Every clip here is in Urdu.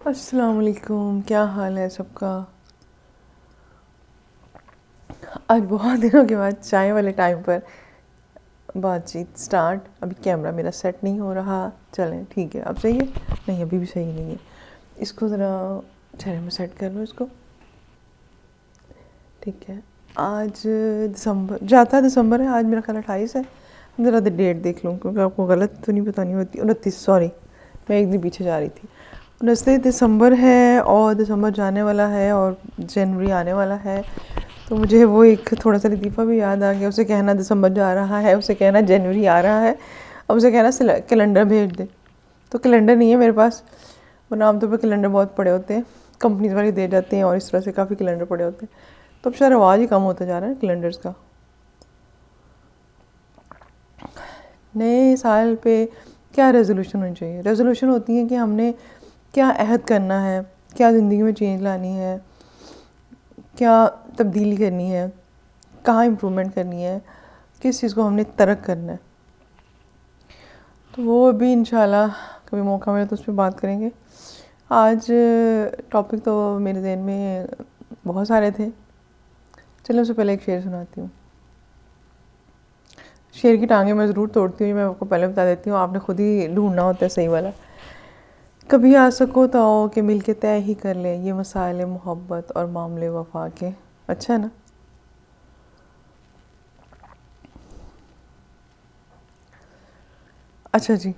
السلام علیکم، کیا حال ہے سب کا؟ آج بہت دنوں کے بعد چائے والے ٹائم پر بات چیت سٹارٹ. ابھی کیمرہ میرا سیٹ نہیں ہو رہا. چلیں ٹھیک ہے، اب صحیح ہے؟ نہیں ابھی بھی صحیح نہیں ہے. اس کو ذرا چہرے میں سیٹ کر لو اس کو. ٹھیک ہے. آج دسمبر ہے. آج میرا خیال 28 ہے. ذرا ڈیٹ دیکھ لوں کیونکہ آپ کو غلط تو نہیں بتانی ہوتی. 29، سوری میں ایک دن پیچھے جا رہی تھی. 29 دسمبر ہے اور دسمبر جانے والا ہے اور جنوری آنے والا ہے. تو مجھے وہ ایک تھوڑا سا لطیفہ بھی یاد آ گیا. اسے کہنا دسمبر جا رہا ہے، اسے کہنا جنوری آ رہا ہے، اب اسے کہنا کیلنڈر بھیج دے. تو کیلنڈر نہیں ہے میرے پاس. وہ عام طور پہ کیلنڈر بہت پڑے ہوتے ہیں، کمپنیز والے دے جاتے ہیں اور اس طرح سے کافی کیلنڈر پڑے ہوتے ہیں. تو اب شاید رواج ہی کم ہوتا جا رہا ہے کیلنڈرز کا. نئے سال پہ کیا ریزولوشن ہونی چاہیے؟ ریزولوشن ہوتی ہے کہ ہم نے کیا عہد کرنا ہے، کیا زندگی میں چینج لانی ہے، کیا تبدیلی کرنی ہے، کہاں امپرومنٹ کرنی ہے، کس چیز کو ہم نے ترک کرنا ہے. تو وہ بھی انشاءاللہ کبھی موقع ملے تو اس پہ بات کریں گے. آج ٹاپک تو میرے ذہن میں بہت سارے تھے. چلیں اس سے پہلے ایک شعر سناتی ہوں. شعر کی ٹانگیں میں ضرور توڑتی ہوں، میں آپ کو پہلے بتا دیتی ہوں، آپ نے خود ہی ڈھونڈنا ہوتا ہے صحیح والا. کبھی آ سکو تو آؤ کہ مل کے طے ہی کر لیں یہ مسائل محبت اور معاملے وفا کے. اچھا نا؟ اچھا جی.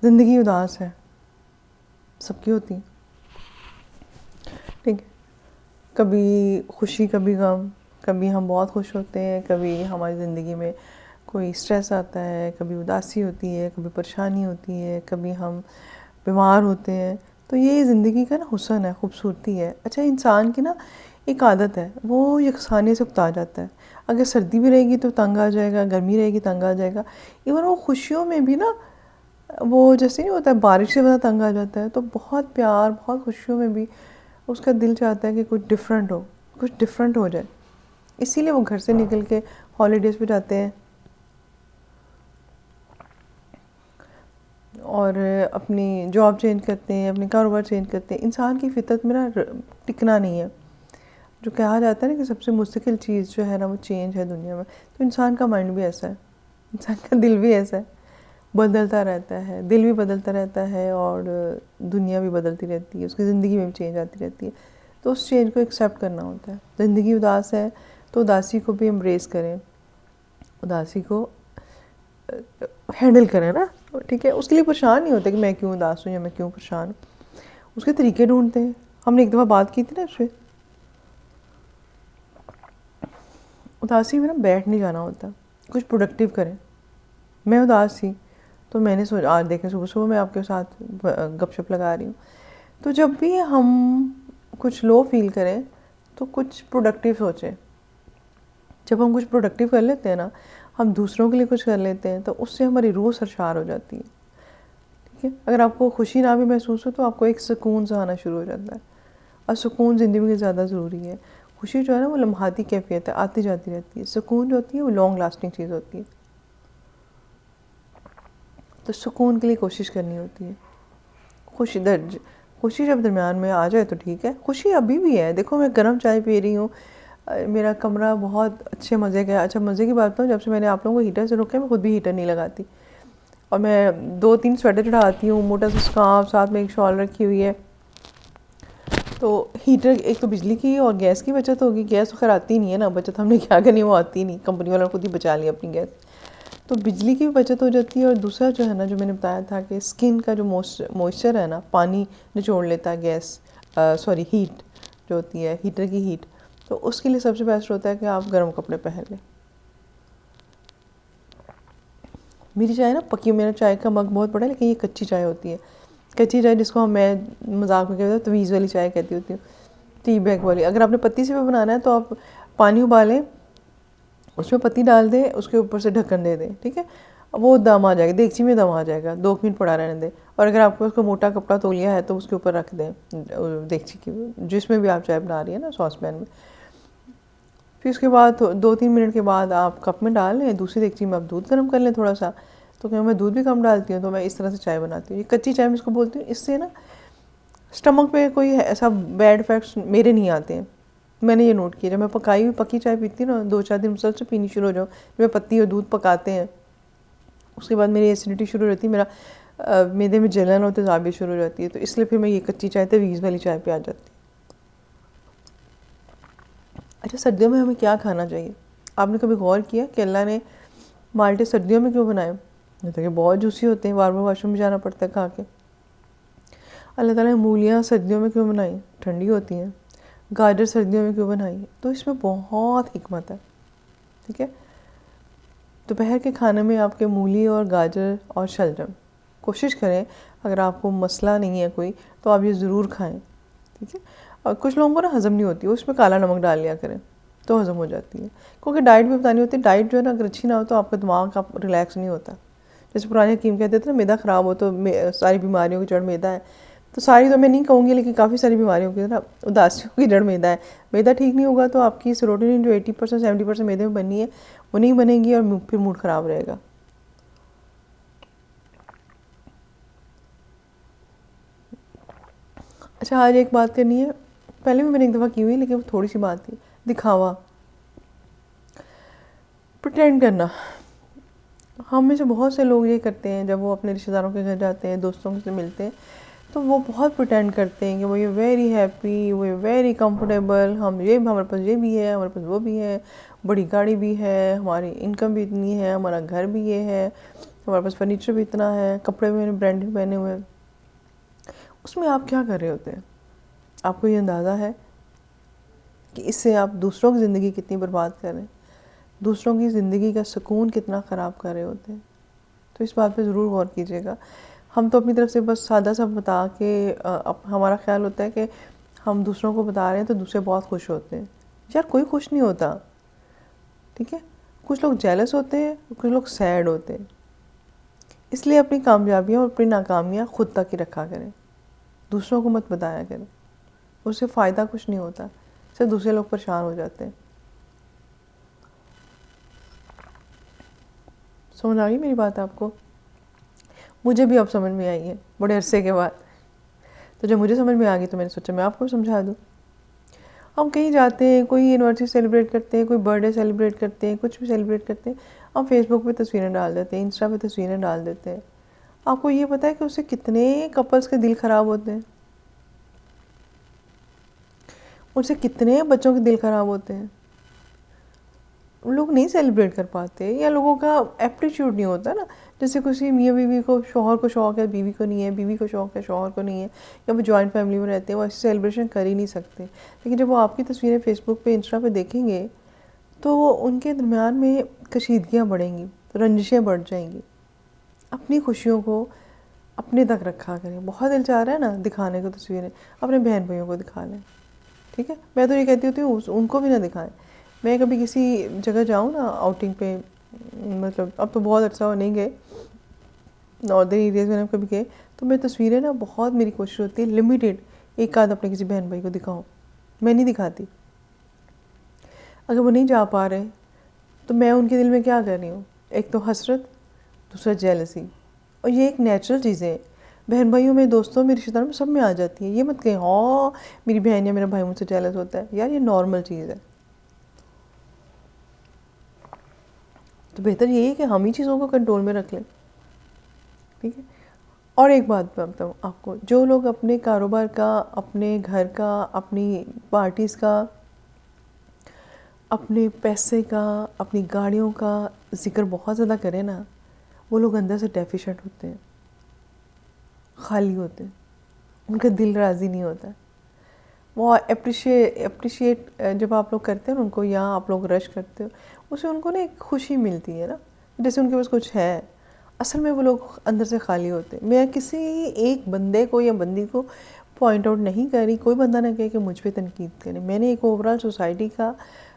زندگی اداس ہے، سب کی ہوتی ہے. ٹھیک ہے. کبھی خوشی کبھی غم. کبھی ہم بہت خوش ہوتے ہیں، کبھی ہماری زندگی میں کوئی اسٹریس آتا ہے، کبھی اداسی ہوتی ہے، کبھی پریشانی ہوتی ہے، کبھی ہم بیمار ہوتے ہیں. تو یہ زندگی کا نا حسن ہے، خوبصورتی ہے. اچھا انسان کی نا ایک عادت ہے، وہ یکسانیت سے اکتا جاتا ہے. اگر سردی بھی رہے گی تو تنگ آ جائے گا، گرمی رہے گی تنگ آ جائے گا. ایون وہ خوشیوں میں بھی نا وہ جیسے نہیں ہوتا ہے بارش سے زیادہ تنگ آ جاتا ہے. تو بہت پیار، بہت خوشیوں میں بھی اس کا دل چاہتا ہے کہ کچھ ڈفرینٹ ہو، کچھ ڈفرینٹ ہو جائے. اسی لیے وہ گھر سے نکل کے ہالیڈیز پہ جاتے ہیں اور اپنی جاب چینج کرتے ہیں، اپنے کاروبار چینج کرتے ہیں. انسان کی فطرت میں نا ٹکنا نہیں ہے. جو کہا جاتا ہے نا کہ سب سے مستقل چیز جو ہے نا وہ چینج ہے دنیا میں. تو انسان کا مائنڈ بھی ایسا ہے، انسان کا دل بھی ایسا ہے، بدلتا رہتا ہے. دل بھی بدلتا رہتا ہے اور دنیا بھی بدلتی رہتی ہے، اس کی زندگی میں بھی چینج آتی رہتی ہے. تو اس چینج کو ایکسیپٹ کرنا ہوتا ہے. زندگی اداس ہے تو اداسی کو بھی امبریس کریں، اداسی کو ہینڈل کریں نا. ٹھیک ہے. اس کے لیے پریشان نہیں ہوتے کہ میں کیوں اداس ہوں یا میں کیوں پریشان ہوں. اس کے طریقے ڈھونڈتے ہیں. ہم نے ایک دفعہ بات کی تھی نا اس پہ. اداسی میں نا بیٹھ نہیں جانا ہوتا، کچھ پروڈکٹیو کریں. میں اداس تھی تو میں نے سوچا آج دیکھیں صبح صبح میں آپ کے ساتھ گپ شپ لگا رہی ہوں. تو جب بھی ہم کچھ لو فیل کریں تو کچھ پروڈکٹیو سوچیں. جب ہم کچھ پروڈکٹیو کر لیتے ہیں نا، ہم دوسروں کے لیے کچھ کر لیتے ہیں تو اس سے ہماری روح سرشار ہو جاتی ہے. ٹھیک ہے. اگر آپ کو خوشی نہ بھی محسوس ہو تو آپ کو ایک سکون سا آنا شروع ہو جاتا ہے. اور سکون زندگی میں زیادہ ضروری ہے. خوشی جو ہے نا وہ لمحاتی کیفیت ہے، آتی جاتی رہتی ہے. سکون جو ہوتی ہے وہ لانگ لاسٹنگ چیز ہوتی ہے. تو سکون کے لیے کوشش کرنی ہوتی ہے. خوشی جب درمیان میں آ جائے تو ٹھیک ہے. خوشی ابھی بھی ہے. دیکھو میں گرم چائے پی رہی ہوں، میرا کمرہ بہت اچھے مزے کا ہے. اچھا مزے کی بات بتاؤں، جب سے میں نے آپ لوگوں کو ہیٹر سے روکا ہے میں خود بھی ہیٹر نہیں لگاتی. اور میں 2-3 سویٹر چڑھاتی ہوں، موٹا سا اسکارف، ساتھ میں ایک شال رکھی ہوئی ہے. تو ہیٹر ایک تو بجلی کی اور گیس کی بچت ہوگی. گیس تو خیر آتی نہیں ہے نا، بچت ہم نے کیا کرنی ہے وہ آتی نہیں. کمپنی والوں نے خود ہی بچا لی اپنی گیس. تو بجلی کی بھی بچت ہو جاتی ہے. اور دوسرا جو ہے نا جو میں نے بتایا تھا کہ اسکن کا جو موئسچر ہے نا، پانی نچوڑ لیتا ہے گیس، ہیٹ جو ہوتی ہے ہیٹر کی ہیٹ. تو اس کے لیے سب سے بیسٹ ہوتا ہے کہ آپ گرم کپڑے پہن لیں. میری چائے نا پکی، میرا چائے کا مگ بہت بڑا ہے لیکن یہ کچی چائے ہوتی ہے. کچی چائے جس کو میں مذاق میں کہتے ہیں تویز والی چائے کہتی ہوتی ہوں، ٹی بیگ والی. اگر آپ نے پتی سے بھی بنانا ہے تو آپ پانی ابالیں، اس میں پتی ڈال دیں، اس کے اوپر سے ڈھکن دے دیں. ٹھیک ہے. وہ دم آ جائے گا، دیگچی میں دم آ جائے گا. 2 منٹ پڑا رہنے دیں. اور اگر آپ کو اس کو موٹا کپڑا تولیہ ہے تو اس کے اوپر رکھ دیں دیگچی کی، جس میں بھی آپ چائے بنا رہی ہیں نا، ساس پین میں. پھر اس کے بعد 2-3 منٹ کے بعد آپ کپ میں ڈال لیں. دوسری دیگچی میں آپ دودھ گرم کر لیں تھوڑا سا. تو کہ میں دودھ بھی کم ڈالتی ہوں تو میں اس طرح سے چائے بناتی ہوں. یہ کچی چائے میں اس کو بولتی ہوں. اس سے نا اسٹمک پہ کوئی ایسا بیڈ افیکٹس میرے نہیں آتے ہیں. میں نے یہ نوٹ کیا, جب میں پکی چائے پیتی ہوں نا 2-4 دن مسلسل پینی شروع ہو جاؤں, جب میں پتی اور دودھ پکاتے ہیں اس کے بعد میری ایسیڈیٹی شروع ہو جاتی ہے, میرا میدے میں جلن اور تیزابی شروع ہو جاتی ہے, تو اس لیے پھر میں یہ کچی چائے تویز والی چائے پہ آ جاتی ہوں. اچھا, سردیوں میں ہمیں کیا کھانا چاہیے؟ آپ نے کبھی غور کیا کہ اللہ نے مالٹے سردیوں میں کیوں بنائے؟ کہ بہت جوسی ہوتے ہیں, بار بار واش روم میں جانا پڑتا ہے کھا کے. اللہ تعالیٰ نے مولیاں سردیوں میں کیوں بنائیں؟ ٹھنڈی ہوتی ہیں. گاجر سردیوں میں کیوں بنائی؟ تو اس میں بہت حکمت ہے. ٹھیک ہے, دوپہر کے کھانے میں آپ کے مولی اور گاجر اور شلجم کوشش کریں, اگر آپ کو مسئلہ نہیں ہے کوئی تو آپ یہ ضرور کھائیں. ٹھیک ہے, اور کچھ لوگوں کو نا ہضم نہیں ہوتی, اس میں کالا نمک ڈال لیا کریں تو ہضم ہو جاتی ہے. کیونکہ ڈائٹ بھی بتانی ہوتی ہے, ڈائٹ جو ہے نا اگر اچھی نہ ہو تو آپ کا دماغ کا ریلیکس نہیں ہوتا. جیسے پرانے حکیم کہتے تھے نا, میدا خراب ہو تو ساری بیماریوں کی جڑ میدا ہے. تو ساری تو میں نہیں کہوں گی, لیکن کافی ساری بیماریوں کی نا اداسیوں کی جڑ میدا ہے. میدا ٹھیک نہیں ہوگا تو آپ کی سیروٹونن جو 80% 70% میدے میں بنی ہے وہ نہیں بنے گی, اور پھر موڈ خراب رہے گا. اچھا, آج ایک بات کرنی ہے, پہلے بھی میں نے ایک دفعہ کی ہوئی لیکن وہ تھوڑی سی بات تھی. دکھاوا, پریٹینڈ کرنا. ہم میں سے بہت سے لوگ یہ کرتے ہیں, جب وہ اپنے رشتہ داروں کے گھر جاتے ہیں, دوستوں سے ملتے ہیں, تو وہ بہت پریٹینڈ کرتے ہیں کہ وہ یہ ویری ہیپی, وہ ویری کمفرٹیبل, ہمارے پاس یہ بھی ہے, ہمارے پاس وہ بھی ہے, بڑی گاڑی بھی ہے, ہماری انکم بھی اتنی ہے, ہمارا گھر بھی یہ ہے, ہمارے پاس فرنیچر بھی اتنا ہے, کپڑے بھی برانڈڈ پہنے ہوئے. اس میں آپ کیا کر رہے ہوتے ہیں؟ آپ کو یہ اندازہ ہے کہ اس سے آپ دوسروں کی زندگی کتنی برباد کر رہے ہیں, دوسروں کی زندگی کا سکون کتنا خراب کر رہے ہوتے ہیں؟ تو اس بات پہ ضرور غور کیجیے گا. ہم تو اپنی طرف سے بس سادہ سا بتا کے ہمارا خیال ہوتا ہے کہ ہم دوسروں کو بتا رہے ہیں تو دوسرے بہت خوش ہوتے ہیں. یار کوئی خوش نہیں ہوتا. ٹھیک ہے, کچھ لوگ جیلس ہوتے ہیں, کچھ لوگ سیڈ ہوتے ہیں. اس لیے اپنی کامیابیاں اور اپنی ناکامیاں خود تک ہی رکھا کریں, دوسروں کو مت بتایا کریں. اس سے فائدہ کچھ نہیں ہوتا, صرف دوسرے لوگ پریشان ہو جاتے ہیں. سمجھ آ گئی میری بات آپ کو؟ مجھے بھی اب سمجھ میں آئی ہے بڑے عرصے کے بعد. تو جب مجھے سمجھ میں آ گئی تو میں نے سوچا میں آپ کو سمجھا دوں. ہم کہیں جاتے ہیں, کوئی یونیورسٹی سیلیبریٹ کرتے ہیں, کوئی برتھ ڈے سیلیبریٹ کرتے ہیں, کچھ بھی سیلیبریٹ کرتے ہیں, ہم فیس بک پہ تصویریں ڈال دیتے ہیں, انسٹا پہ تصویریں ڈال دیتے ہیں. آپ کو یہ پتہ ہے کہ اس سے کتنے کپلز کے دل خراب ہوتے ہیں, ان سے کتنے بچوں کے دل خراب ہوتے ہیں. لوگ نہیں سیلیبریٹ کر پاتے, یا لوگوں کا ایپٹیچیوڈ نہیں ہوتا نا. جیسے کسی میاں بیوی کو, شوہر کو شوق ہے, بیوی کو نہیں ہے, بیوی کو شوق ہے, شوہر کو نہیں ہے, یا وہ جوائنٹ فیملی میں رہتے ہیں, وہ ایسی سیلیبریشن کر ہی نہیں سکتے. لیکن جب وہ آپ کی تصویریں فیس بک پہ, انسٹا پہ دیکھیں گے تو ان کے درمیان میں کشیدگیاں بڑھیں گی, رنجشیں بڑھ جائیں گی. اپنی خوشیوں کو اپنے تک رکھا کریں. بہت دل چاہ رہا ہے نا دکھانے کو تصویریں, اپنے بہن بھائیوں کو دکھا لیں. ٹھیک ہے, میں تو یہ کہتی ہوتی ہوں ان کو بھی نہ دکھائیں. میں کبھی کسی جگہ جاؤں نا آؤٹنگ پہ, مطلب اب تو بہت عرصہ ہو نہیں گئے, ناردرن ایریاز میں کبھی گئے, تو میں تصویریں نا بہت, میری کوشش ہوتی ہے لمیٹیڈ, ایک آدھ اپنے کسی بہن بھائی کو دکھاؤں. میں نہیں دکھاتی. اگر وہ نہیں جا پا رہے تو میں ان کے دل میں کیا کر رہی ہوں؟ ایک تو حسرت, دوسرا جیلسی. اور یہ ایک نیچرل چیزیں ہیں, بہن بھائیوں میں, دوستوں میں, رشتہ داروں میں, سب میں آ جاتی ہیں. یہ مت کہیں ہاں میری بہن یا میرا بھائی مجھ سے جیلس ہوتا ہے. یار یہ نارمل چیز ہے. تو بہتر یہی ہے کہ ہم ہی چیزوں کو کنٹرول میں رکھ لیں. ٹھیک ہے. اور ایک بات میں بتاؤں آپ کو, جو لوگ اپنے کاروبار کا, اپنے گھر کا, اپنی پارٹیز کا, اپنے پیسے کا, اپنی گاڑیوں کا ذکر بہت زیادہ کریں نا, وہ لوگ اندر سے ڈیفیشنٹ ہوتے ہیں, خالی ہوتے ہیں, ان کا دل راضی نہیں ہوتا. وہ اپریشیٹ جب آپ لوگ کرتے ہیں نا ان کو, یا آپ لوگ رش کرتے ہو, اس سے ان کو نا ایک خوشی ملتی ہے نا, جیسے ان کے پاس کچھ ہے. اصل میں وہ لوگ اندر سے خالی ہوتے ہیں. میں کسی ایک بندے کو یا بندی کو پوائنٹ آؤٹ نہیں کر رہی, کوئی بندہ نہ کہے کہ مجھ پہ تنقید کرے. میں نے ایک اوورآل سوسائٹی کا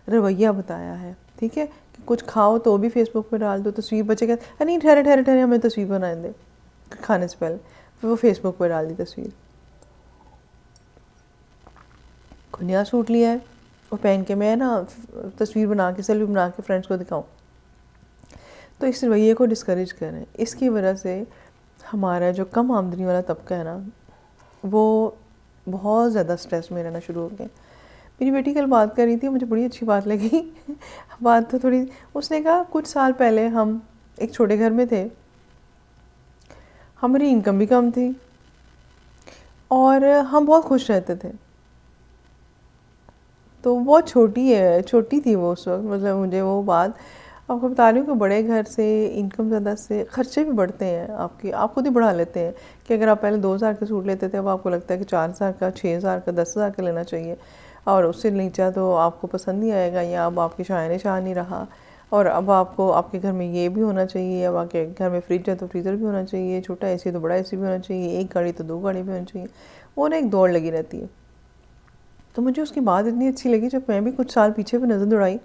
رویہ بتایا ہے. ٹھیک ہے, کہ کچھ کھاؤ تو بھی فیس بک پہ ڈال دو, تصویر, بچے کہتے نہیں ٹھہرے ٹھہرے ٹھہرے ہمیں تصویر بنائیں دے کھانے سے پہلے, پھر وہ فیس بک پہ ڈال دی تصویر. کوئی نیا سوٹ لیا ہے وہ پہن کے میں نا تصویر بنا کے, سیلفی بنا کے فرینڈس کو دکھاؤں. تو اس رویے کو ڈسکریج کریں. اس کی وجہ سے ہمارا جو کم آمدنی والا طبقہ ہے نا, وہ بہت زیادہ اسٹریس میں رہنا شروع ہو گئے. میری بیٹی کل بات کر رہی تھی, مجھے بڑی اچھی بات لگی. بات تو تھوڑی, اس نے کہا کچھ سال پہلے ہم ایک چھوٹے گھر میں تھے, ہماری انکم بھی کم تھی اور ہم بہت خوش رہتے تھے. تو بہت چھوٹی تھی وہ اس وقت, مطلب مجھے وہ بات آپ کو بتا رہی ہوں کہ بڑے گھر سے انکم زیادہ سے خرچے بھی بڑھتے ہیں آپ خود ہی بڑھا لیتے ہیں کہ اگر آپ پہلے 2,000 کا سوٹ لیتے تھے اب آپ کو لگتا ہے کہ 4,000 کا, 6,000 کا, 10,000 کا لینا چاہیے, اور اس سے نیچا تو آپ کو پسند نہیں آئے گا, یا اب آپ کے شاعن شاہ نہیں رہا, اور اب آپ کو آپ کے گھر میں یہ بھی ہونا چاہیے, اب آپ کے گھر میں فریج ہے تو فریزر بھی ہونا چاہیے, چھوٹا اے سی تو بڑا اے سی بھی ہونا چاہیے, ایک گاڑی تو 2 گاڑی بھی ہونی چاہیے. وہ نا ایک دوڑ لگی رہتی ہے. تو مجھے اس کی بات اتنی اچھی لگی جب میں بھی کچھ سال پیچھے بھی نظر دوڑائی.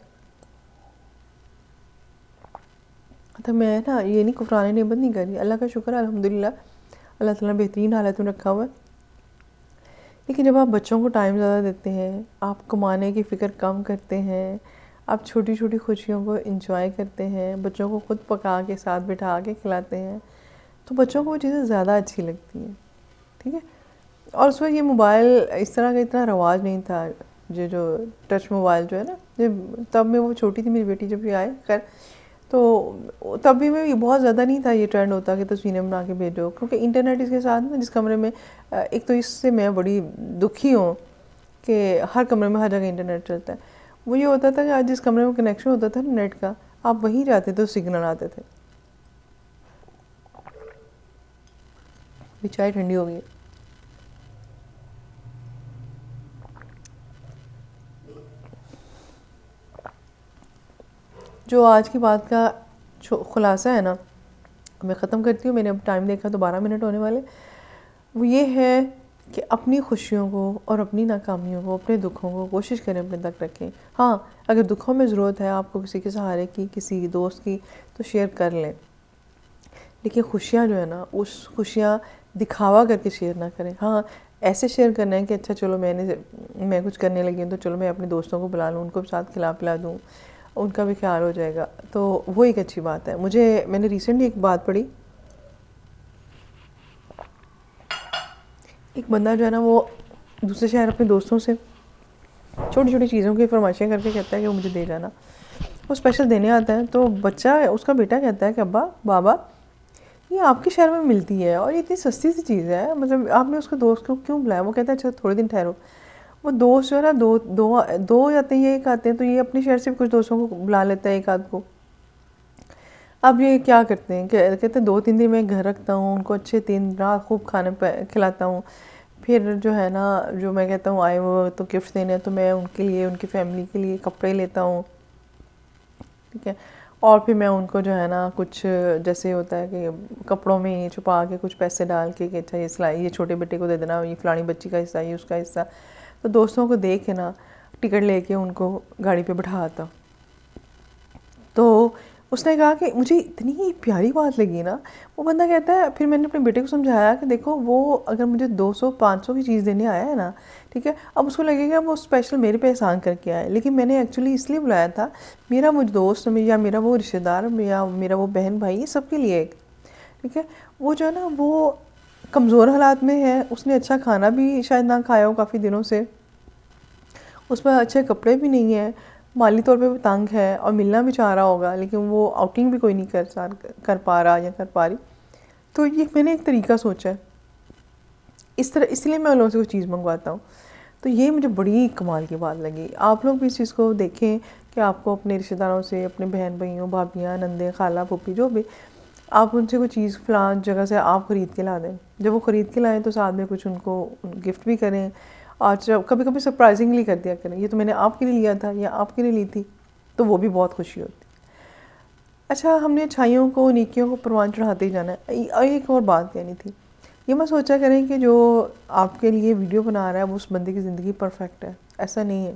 تو میں نا یہ نہیں کفران نعمت نہیں کر رہی, اللہ کا شکر ہے الحمدللہ, اللہ تعالیٰ نے بہترین حالت میں رکھا ہوا ہے. لیکن جب آپ بچوں کو ٹائم زیادہ دیتے ہیں, آپ کمانے کی فکر کم کرتے ہیں, آپ چھوٹی چھوٹی خوشیوں کو انجوائے کرتے ہیں, بچوں کو خود پکا کے ساتھ بٹھا کے کھلاتے ہیں, تو بچوں کو وہ چیزیں زیادہ اچھی لگتی ہیں. ٹھیک ہے. اور اس وقت یہ موبائل اس طرح کا اتنا رواج نہیں تھا, جو ٹچ موبائل جو ہے نا, تب میں وہ چھوٹی تھی میری بیٹی جب یہ آئے, خیر تو تب بھی میں بہت زیادہ نہیں تھا یہ ٹرینڈ ہوتا کہ تصویریں بنا کے بھیجو, کیونکہ انٹرنیٹ اس کے ساتھ نا جس کمرے میں, ایک تو اس سے میں بڑی دکھی ہوں کہ ہر کمرے میں ہر جگہ انٹرنیٹ چلتا ہے. وہ یہ ہوتا تھا کہ آج جس کمرے میں کنیکشن ہوتا تھا نا نیٹ کا, آپ وہیں جاتے تھے تو سگنل آتے تھے. چائے ٹھنڈی ہو گئی ہے. جو آج کی بات کا خلاصہ ہے نا, میں ختم کرتی ہوں, میں نے اب ٹائم دیکھا تو 12 منٹ ہونے والے. وہ یہ ہے کہ اپنی خوشیوں کو اور اپنی ناکامیوں کو, اپنے دکھوں کو کوشش کریں اپنے تک رکھیں. ہاں اگر دکھوں میں ضرورت ہے آپ کو کسی کے سہارے کی, کسی دوست کی, تو شیئر کر لیں. لیکن خوشیاں جو ہے نا, اس خوشیاں دکھاوا کر کے شیئر نہ کریں. ہاں ایسے شیئر کرنا ہے کہ اچھا چلو میں کچھ کرنے لگی ہوں تو چلو میں اپنے دوستوں کو بلا لوں, ان کو ساتھ کھلا پلا دوں, ان کا بھی خیال ہو جائے گا, تو وہ ایک اچھی بات ہے. میں نے ریسنٹلی ایک بات پڑھی, ایک بندہ جو ہے نا وہ دوسرے شہر اپنے دوستوں سے چھوٹی چھوٹی چیزوں کی فرمائشیں کر کے کہتا ہے کہ وہ مجھے دے جانا. وہ اسپیشل دینے آتا ہے, تو بچہ, اس کا بیٹا کہتا ہے کہ ابا بابا یہ آپ کے شہر میں ملتی ہے اور یہ اتنی سستی سی چیز ہے, مطلب آپ نے اس کے دوست کو کیوں بلایا؟ وہ کہتا ہے اچھا تھوڑے دن ٹھہرو. وہ دوست جو ہے نا دو جاتے ہیں, یہ ایک آتے ہیں, تو یہ اپنے شہر سے کچھ دوستوں کو بلا لیتا ہے, ایک آدھ کو. اب یہ کیا کرتے ہیں, کہتے ہیں 2-3 دن میں گھر رکھتا ہوں, ان کو اچھے 3 رات خوب کھانے کھلاتا ہوں, پھر جو ہے نا جو میں کہتا ہوں آئے وہ تو گفٹ دینے ہیں, تو میں ان کے لیے, ان کی فیملی کے لیے کپڑے لیتا ہوں. ٹھیک ہے. اور پھر میں ان کو جو ہے نا کچھ جیسے ہوتا ہے کہ کپڑوں میں چھپا کے کچھ پیسے ڈال کے کہ اچھا یہ سلائی یہ چھوٹے بیٹے کو دے دینا, یہ فلانی بچی کا حصہ, یہ اس کا حصہ. تو دوستوں کو دے کے نا ٹکٹ لے کے ان کو گاڑی پہ بٹھا آتا. تو اس نے کہا کہ مجھے اتنی پیاری بات لگی نا. وہ بندہ کہتا ہے پھر میں نے اپنے بیٹے کو سمجھایا کہ دیکھو وہ اگر مجھے 200-500 کی چیز دینے آیا ہے نا, ٹھیک ہے, اب اس کو لگے گا وہ اسپیشل میرے پہ احسان کر کے آئے, لیکن میں نے ایکچولی اس لیے بلایا تھا, میرا وہ دوست یا میرا وہ رشتہ دار یا میرا وہ بہن بھائی, یہ سب کے لیے ایک. ٹھیک ہے. وہ جو ہے نا وہ کمزور حالات میں ہے, اس نے اچھا کھانا بھی شاید نہ کھایا ہو کافی دنوں سے, اس پر اچھے کپڑے بھی نہیں ہیں, مالی طور پہ وہ تنگ ہے, اور ملنا بھی چاہ رہا ہوگا لیکن وہ آؤٹنگ بھی کوئی نہیں کر پا رہا یا کر پا رہی. تو یہ میں نے ایک طریقہ سوچا ہے اس لیے میں لوگوں سے کوئی چیز منگواتا ہوں. تو یہ مجھے بڑی کمال کی بات لگی. آپ لوگ بھی اس چیز کو دیکھیں کہ آپ کو اپنے رشتہ داروں سے, اپنے بہن بھائیوں, بھابھیاں, نندیں, خالہ, پھوپھی, جو بھی, آپ ان سے کوئی چیز فلاں جگہ سے آپ خرید کے لا دیں. جب وہ خرید کے لائیں تو ساتھ میں کچھ ان کو گفٹ بھی کریں, اور کبھی کبھی سرپرائزنگلی کر دیا کریں, یہ تو میں نے آپ کے لیے لیا تھا یا آپ کے لیے لی تھی, تو وہ بھی بہت خوشی ہوتی. اچھا ہم نے اچھائیوں کو, نیکیوں کو پروان چڑھاتے ہی جانا ہے. اور ایک اور بات کہنی تھی, یہ مت سوچا کریں کہ جو آپ کے لیے ویڈیو بنا رہا ہے وہ اس بندے کی زندگی پرفیکٹ ہے. ایسا نہیں ہے.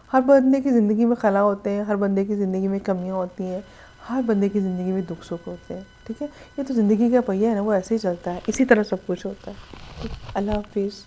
ہر بندے کی زندگی میں خلا ہوتے ہیں, ہر بندے کی زندگی میں کمیاں ہوتی ہیں, ہر بندے کی زندگی میں دکھ سکھ ہوتے ہیں. ٹھیک ہے. یہ تو زندگی کا پہیہ ہے نا, وہ ایسے ہی چلتا ہے, اسی طرح سب کچھ ہوتا ہے. اللہ حافظ.